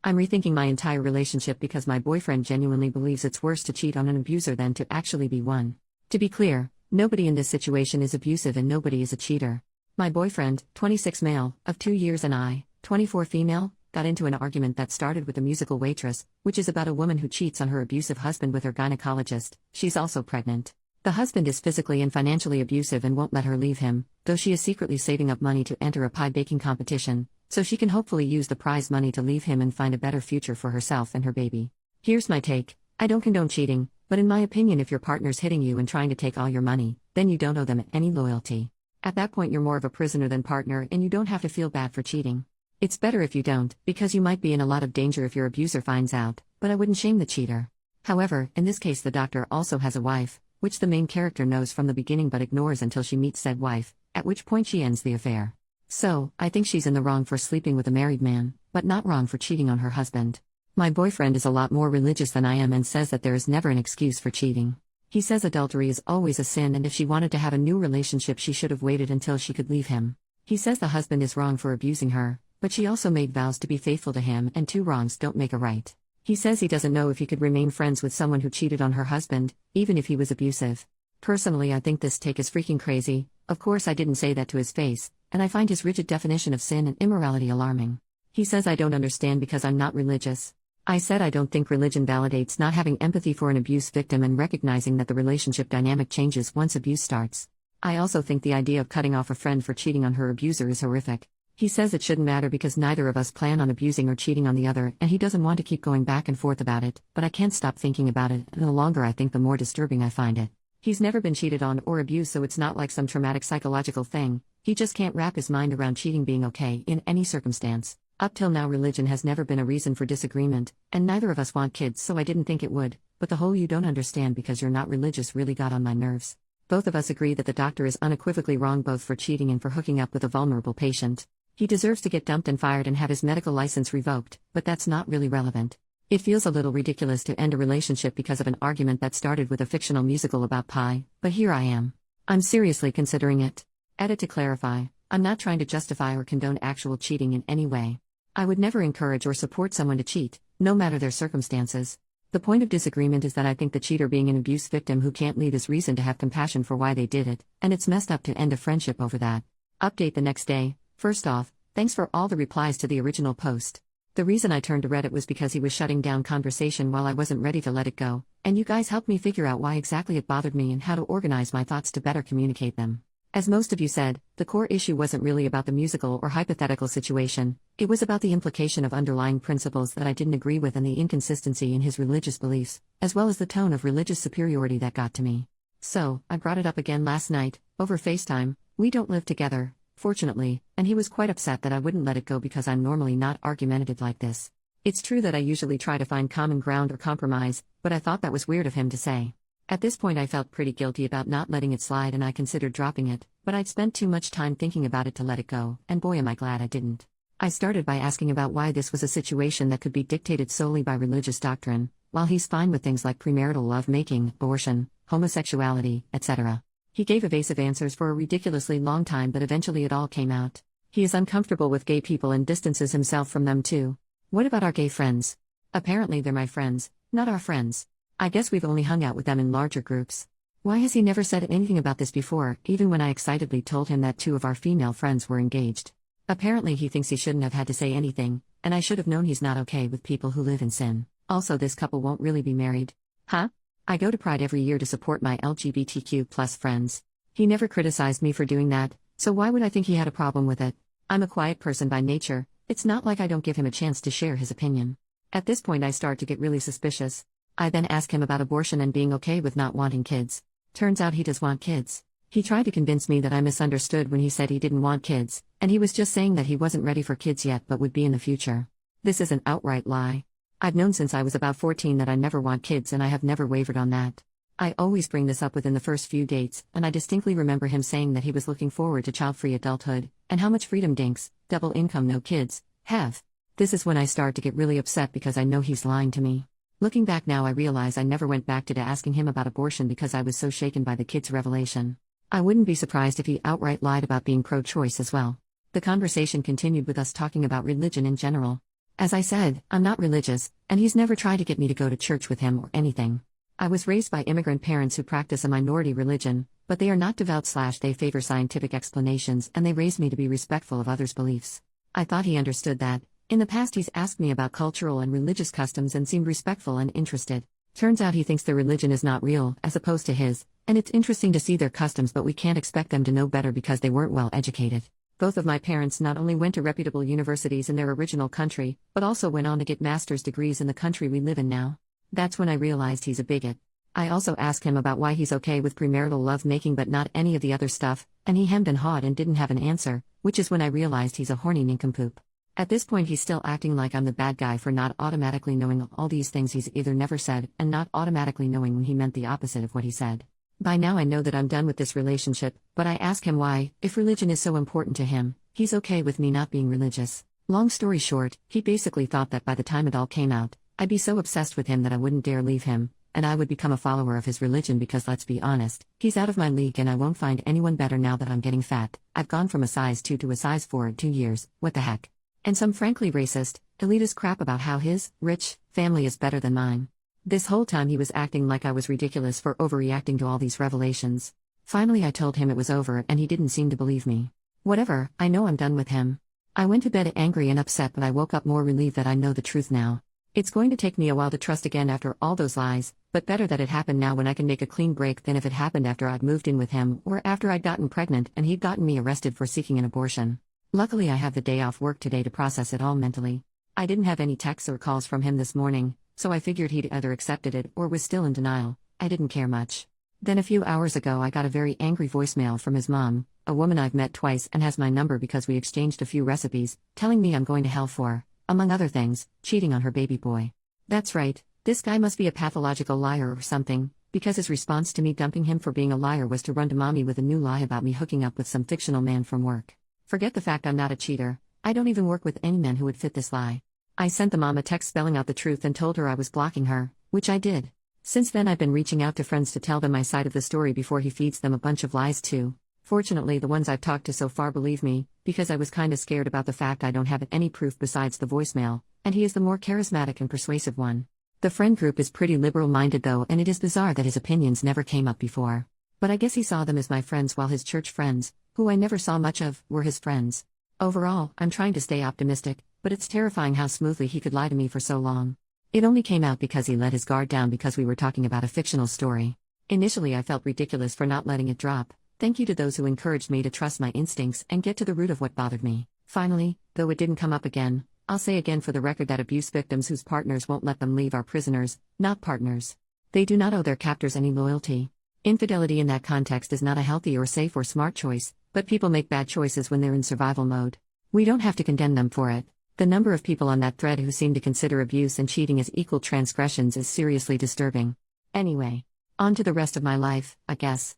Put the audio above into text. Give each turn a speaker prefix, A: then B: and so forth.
A: I'm rethinking my entire relationship because my boyfriend genuinely believes it's worse to cheat on an abuser than to actually be one. To be clear, nobody in this situation is abusive and nobody is a cheater. My boyfriend, 26 male, of 2 years, and I, 24 female, got into an argument that started with a musical waitress, which is about a woman who cheats on her abusive husband with her gynecologist. She's also pregnant. The husband is physically and financially abusive and won't let her leave him, though she is secretly saving up money to enter a pie baking competition, so she can hopefully use the prize money to leave him and find a better future for herself and her baby. Here's my take. I don't condone cheating, but in my opinion, if your partner's hitting you and trying to take all your money, then you don't owe them any loyalty. At that point, you're more of a prisoner than partner, and you don't have to feel bad for cheating. It's better if you don't, because you might be in a lot of danger if your abuser finds out, but I wouldn't shame the cheater. However, in this case, the doctor also has a wife, which the main character knows from the beginning but ignores until she meets said wife, at which point she ends the affair. So, I think she's in the wrong for sleeping with a married man, but not wrong for cheating on her husband. My boyfriend is a lot more religious than I am and says that there is never an excuse for cheating. He says adultery is always a sin, and if she wanted to have a new relationship, she should have waited until she could leave him. He says the husband is wrong for abusing her, but she also made vows to be faithful to him, and two wrongs don't make a right. He says he doesn't know if he could remain friends with someone who cheated on her husband, even if he was abusive. Personally, I think this take is freaking crazy. Of course, I didn't say that to his face, and I find his rigid definition of sin and immorality alarming. He says I don't understand because I'm not religious. I said I don't think religion validates not having empathy for an abuse victim and recognizing that the relationship dynamic changes once abuse starts. I also think the idea of cutting off a friend for cheating on her abuser is horrific. He says it shouldn't matter because neither of us plan on abusing or cheating on the other, and he doesn't want to keep going back and forth about it, but I can't stop thinking about it, and the longer I think, the more disturbing I find it. He's never been cheated on or abused, so it's not like some traumatic psychological thing. He just can't wrap his mind around cheating being okay in any circumstance. Up till now, religion has never been a reason for disagreement, and neither of us want kids, so I didn't think it would, but the whole "you don't understand because you're not religious" really got on my nerves. Both of us agree that the doctor is unequivocally wrong both for cheating and for hooking up with a vulnerable patient. He deserves to get dumped and fired and have his medical license revoked, but that's not really relevant. It feels a little ridiculous to end a relationship because of an argument that started with a fictional musical about pie, but here I am. I'm seriously considering it. Edit to clarify, I'm not trying to justify or condone actual cheating in any way. I would never encourage or support someone to cheat, no matter their circumstances. The point of disagreement is that I think the cheater being an abuse victim who can't leave is reason to have compassion for why they did it, and it's messed up to end a friendship over that. Update the next day. First off, thanks for all the replies to the original post. The reason I turned to Reddit was because he was shutting down conversation while I wasn't ready to let it go, and you guys helped me figure out why exactly it bothered me and how to organize my thoughts to better communicate them. As most of you said, the core issue wasn't really about the musical or hypothetical situation, it was about the implication of underlying principles that I didn't agree with and the inconsistency in his religious beliefs, as well as the tone of religious superiority that got to me. So, I brought it up again last night, over FaceTime. We don't live together, fortunately, and he was quite upset that I wouldn't let it go because I'm normally not argumentative like this. It's true that I usually try to find common ground or compromise, but I thought that was weird of him to say. At this point I felt pretty guilty about not letting it slide and I considered dropping it, but I'd spent too much time thinking about it to let it go, and boy am I glad I didn't. I started by asking about why this was a situation that could be dictated solely by religious doctrine, while he's fine with things like premarital love-making, abortion, homosexuality, etc. He gave evasive answers for a ridiculously long time, but eventually it all came out. He is uncomfortable with gay people and distances himself from them too. What about our gay friends? Apparently they're my friends, not our friends. I guess we've only hung out with them in larger groups. Why has he never said anything about this before, even when I excitedly told him that 2 of our female friends were engaged? Apparently he thinks he shouldn't have had to say anything, and I should have known he's not okay with people who live in sin. Also, this couple won't really be married. Huh? I go to Pride every year to support my LGBTQ+ friends. He never criticized me for doing that, so why would I think he had a problem with it? I'm a quiet person by nature, it's not like I don't give him a chance to share his opinion. At this point I start to get really suspicious. I then ask him about abortion and being okay with not wanting kids. Turns out he does want kids. He tried to convince me that I misunderstood when he said he didn't want kids, and he was just saying that he wasn't ready for kids yet but would be in the future. This is an outright lie. I've known since I was about 14 that I never want kids, and I have never wavered on that. I always bring this up within the first few dates, and I distinctly remember him saying that he was looking forward to child-free adulthood, and how much freedom dinks, double income no kids, have. This is when I start to get really upset because I know he's lying to me. Looking back now, I realize I never went back to asking him about abortion because I was so shaken by the kid's revelation. I wouldn't be surprised if he outright lied about being pro-choice as well. The conversation continued with us talking about religion in general. As I said, I'm not religious, and he's never tried to get me to go to church with him or anything. I was raised by immigrant parents who practice a minority religion, but they are not devout/they favor scientific explanations, and they raised me to be respectful of others' beliefs. I thought he understood that. In the past he's asked me about cultural and religious customs and seemed respectful and interested. Turns out he thinks their religion is not real, as opposed to his, and it's interesting to see their customs, but we can't expect them to know better because they weren't well educated. Both of my parents not only went to reputable universities in their original country, but also went on to get master's degrees in the country we live in now. That's when I realized he's a bigot. I also asked him about why he's okay with premarital lovemaking but not any of the other stuff, and he hemmed and hawed and didn't have an answer, which is when I realized he's a horny nincompoop. At this point he's still acting like I'm the bad guy for not automatically knowing all these things he's either never said and not automatically knowing when he meant the opposite of what he said. By now I know that I'm done with this relationship, but I ask him why, if religion is so important to him, he's okay with me not being religious. Long story short, he basically thought that by the time it all came out, I'd be so obsessed with him that I wouldn't dare leave him, and I would become a follower of his religion because let's be honest, he's out of my league and I won't find anyone better now that I'm getting fat. I've gone from a size 2 to a size 4 in 2 years, what the heck? And some frankly racist, elitist crap about how his, rich, family is better than mine. This whole time he was acting like I was ridiculous for overreacting to all these revelations. Finally I told him it was over and he didn't seem to believe me. Whatever, I know I'm done with him. I went to bed angry and upset, but I woke up more relieved that I know the truth now. It's going to take me a while to trust again after all those lies, but better that it happened now when I can make a clean break than if it happened after I'd moved in with him or after I'd gotten pregnant and he'd gotten me arrested for seeking an abortion. Luckily I have the day off work today to process it all mentally. I didn't have any texts or calls from him this morning, so I figured he'd either accepted it or was still in denial. I didn't care much. Then a few hours ago I got a very angry voicemail from his mom, a woman I've met twice and has my number because we exchanged a few recipes, telling me I'm going to hell for, among other things, cheating on her baby boy. That's right, this guy must be a pathological liar or something, because his response to me dumping him for being a liar was to run to mommy with a new lie about me hooking up with some fictional man from work. Forget the fact I'm not a cheater, I don't even work with any men who would fit this lie. I sent the mom a text spelling out the truth and told her I was blocking her, which I did. Since then I've been reaching out to friends to tell them my side of the story before he feeds them a bunch of lies too. Fortunately the ones I've talked to so far believe me, because I was kinda scared about the fact I don't have any proof besides the voicemail, and he is the more charismatic and persuasive one. The friend group is pretty liberal-minded though, and it is bizarre that his opinions never came up before. But I guess he saw them as my friends while his church friends, who I never saw much of, were his friends. Overall, I'm trying to stay optimistic, but it's terrifying how smoothly he could lie to me for so long. It only came out because he let his guard down because we were talking about a fictional story. Initially I felt ridiculous for not letting it drop. Thank you to those who encouraged me to trust my instincts and get to the root of what bothered me. Finally, though it didn't come up again, I'll say again for the record that abuse victims whose partners won't let them leave are prisoners, not partners. They do not owe their captors any loyalty. Infidelity in that context is not a healthy or safe or smart choice, but people make bad choices when they're in survival mode. We don't have to condemn them for it. The number of people on that thread who seem to consider abuse and cheating as equal transgressions is seriously disturbing. Anyway, on to the rest of my life, I guess.